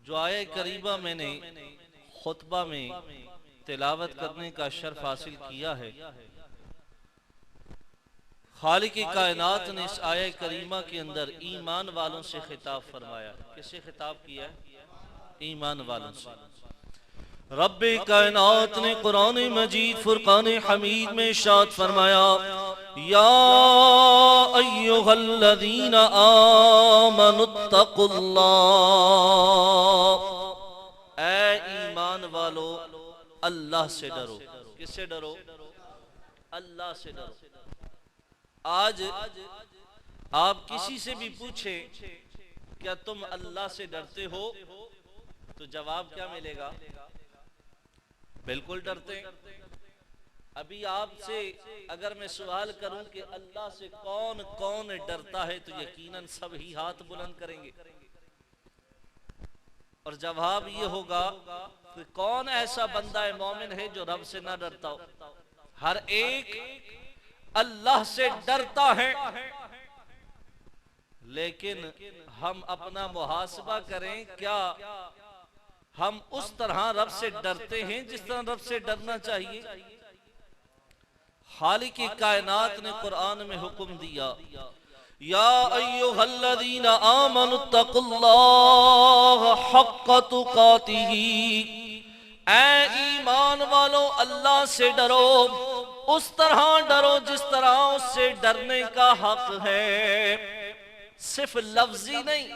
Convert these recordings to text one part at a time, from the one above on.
जो आये करीबा मैंने खुतबा में तिलावत करने का शर्फ हासिल किया है, खालिक कायनात ने इस आया करीमा के अंदर ईमान वालों से खिताब फरमाया। किससे खिताब किया है? ईमान वालों से। रब्बे कायनात ने कुरान मजीद फुरकान हमीद में इरशाद फरमाया, या अय्युहल्लज़ीना आमनुत्तकुल्लाह, ऐ ईमान वालो अल्लाह से डरो। किससे डरो? अल्लाह से डरो। आज आप किसी से भी पूछे क्या तुम अल्लाह से डरते हो, तो जवाब क्या मिलेगा? बिल्कुल डरते हैं। अभी आपसे अगर मैं सवाल करूं कि अल्लाह से कौन कौन डरता है, तो यकीनन सब ही हाथ बुलंद करेंगे और जवाब ये होगा कि कौन ऐसा बंदा है मोमिन है जो रब से ना डरता हो। हर एक अल्लाह से डरता है, लेकिन हम अपना मुहासबा करें, क्या हम उस तरह रब से डरते हैं जिस तरह रब से डरना चाहिए? खालिक कायनात ने कुरान में हुक्म दिया, या अय्युहल्लज़ीना आमनुत्तकुल्लाह हक़्क़ तुक़ातिही, ऐ ईमान वालों अल्लाह से डरो, उस तरह डरो जिस तरह उससे डरने का हक है। सिर्फ लफ्जी नहीं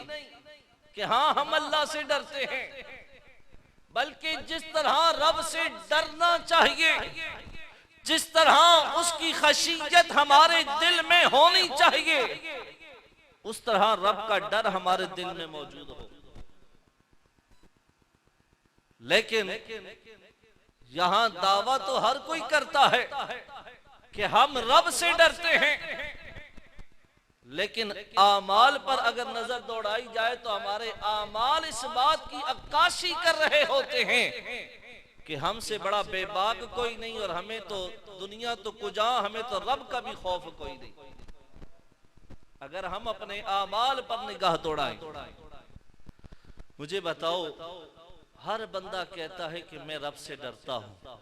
कि हाँ हम अल्लाह से डरते हैं, बल्कि जिस तरह रब से डरना चाहिए, जिस तरह उसकी खशियत हमारे दिल में होनी चाहिए, उस तरह रब का डर हमारे दिल में मौजूद हो। लेकिन यहां दावा तो हर कोई करता है कि हम रब से डरते हैं, लेकिन आमाल पर अगर नजर दौड़ाई जाए तो हमारे आमाल इस बात की अक्काशी कर रहे होते हैं कि हमसे बड़ा बेबाक कोई नहीं, और हमें तो दुनिया तो कुजा, हमें तो रब का भी खौफ कोई नहीं। अगर हम अपने आमाल पर निगाह दौड़ाएं, मुझे बताओ, हर बंदा कहता है कि मैं रब से डरता हूं,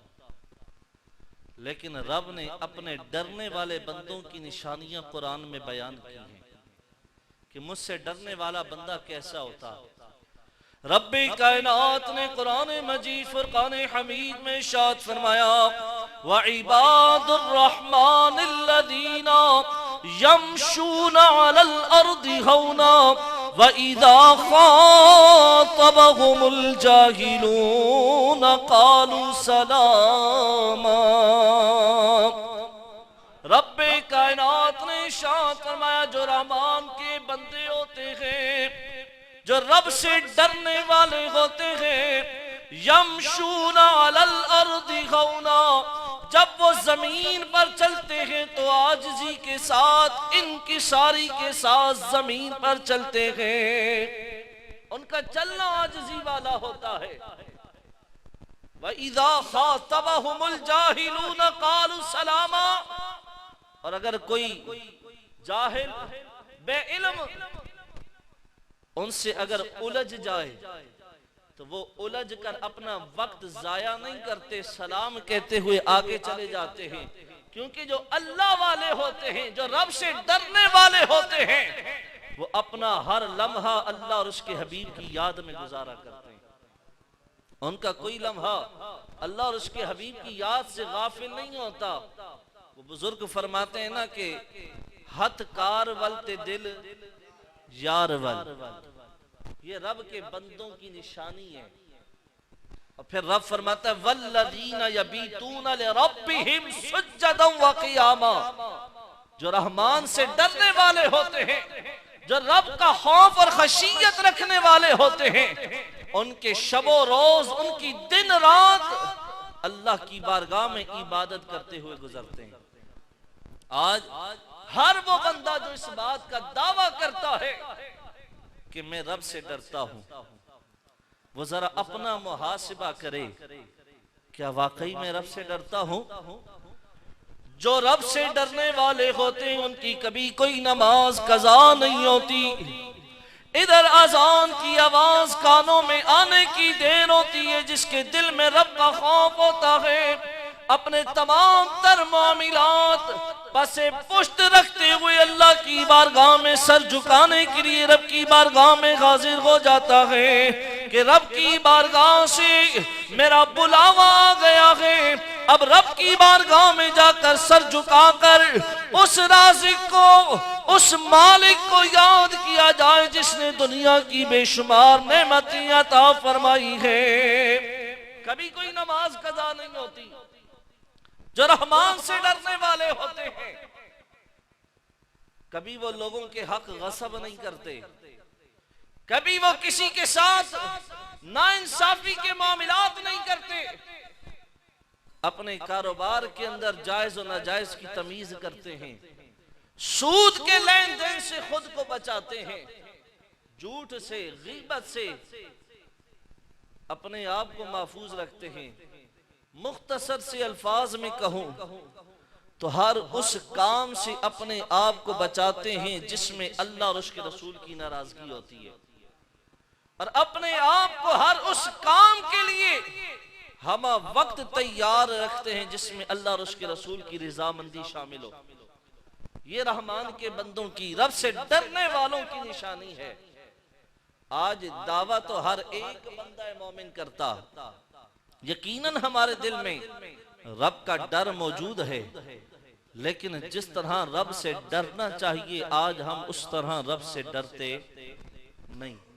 लेकिन रब ने अपने डरने वाले बंदों की निशानियां कुरान में बयान की हैं कि मुझसे डरने वाला बंदा कैसा होता है। रब्बे कायनात ने कुरान मजीद फुरकान हमीद में इरशाद फरमाया, व इबादुर रहमानिल्लज़ीना यमशूना अलल अर्दि हौना व इज़ा ख़ातबहुमुल जाहिलून क़ालू सलामा। रब्बे कायनात ने इरशाद फरमाया, जो रहमान के बंदे होते हैं, जो रब से डरने वाले होते हैं, यमशूना अलल अर्दि हौना, जब वो जमीन पर चलते हैं तो आजिज़ी के साथ, इंकिसारी के साथ जमीन पर चलते हैं, उनका चलना आजिज़ी वाला होता है। व इज़ा ख़ातबहुमुल जाहिलून क़ालू सलामा, और अगर कोई जाहिल बेइल्म उनसे अगर उलझ जाए तो वो उलझ कर अपना वक्त जाया नहीं करते, सलाम कहते हुए आगे चले जाते हैं। क्योंकि जो अल्लाह वाले होते हैं, जो रब से डरने वाले होते हैं, वो अपना हर लम्हा अल्लाह और उसके हबीब की याद में गुजारा करते हैं। उनका कोई लम्हा अल्लाह और उसके हबीब की याद से गाफिल नहीं होता। वो बुजुर्ग फरमाते हैं ना कि हथ कार वलते दिल यार वल, ये रब के बंदों की निशानी है। और फिर रब फरमाता है, वल्लज़ीना यबीतूना लिरब्बिहिम सुज्जदन व क़ियामा, जो रहमान से डरने वाले होते हैं, जो रब का खौफ और खशियत रखने वाले होते हैं, उनके शबो रोज, उनकी दिन रात अल्लाह की बारगाह में इबादत करते हुए गुजरते हैं। आज हर वो बंदा जो इस बात का दावा करता है कि मैं रब से डरता हूं, वो जरा अपना मुहासिबा करे, क्या वाकई मैं रब से डरता हूं? जो रब से डरने वाले होते हैं उनकी कभी कोई नमाज कज़ा नहीं होती, इधर अजान की आवाज कानों में आने की देर होती है, जिसके दिल में रब का खौफ होता है, अपने तमाम तर मामिलात पसे पुष्ट रखते हुए अल्लाह की बारगाह में सर झुकाने के लिए रब की बारगाह में हाजिर हो जाता है कि रब की बारगाह से मेरा बुलावा आ गया है। अब रब की बारगाह में जाकर सर झुकाकर उस राज़िक को, उस मालिक को याद किया जाए जिसने दुनिया की बेशुमार नेमतें अता फरमाई है। कभी कोई नमाज कज़ा नहीं होती, जो रहमान से डरने वाले होते हैं, कभी वो लोगों के हक गसब नहीं करते, कभी वो किसी के साथ नाइंसाफी के मामलात नहीं करते, अपने कारोबार के अंदर जायज और नाजायज की तमीज करते हैं, सूद के लेन देन से खुद को बचाते हैं, झूठ से, गीबत से अपने आप को महफूज रखते हैं। मुख्तसर से अल्फाज में कहूं तो हर उस काम से अपने आप को बचाते हैं जिसमें अल्लाह और उसके रसूल की नाराजगी होती है, और अपने आप को हर उस काम के लिए हम वक्त तैयार रखते हैं जिसमें अल्लाह और उसके रसूल की रजामंदी शामिल हो। ये रहमान के बंदों की, रब से डरने वालों की निशानी है। आज दावा तो हर एक बंदा मोमिन करता, यकीनन हमारे दिल में रब का डर मौजूद है, लेकिन जिस तरह रब से डरना चाहिए आज हम उस तरह रब से डरते नहीं।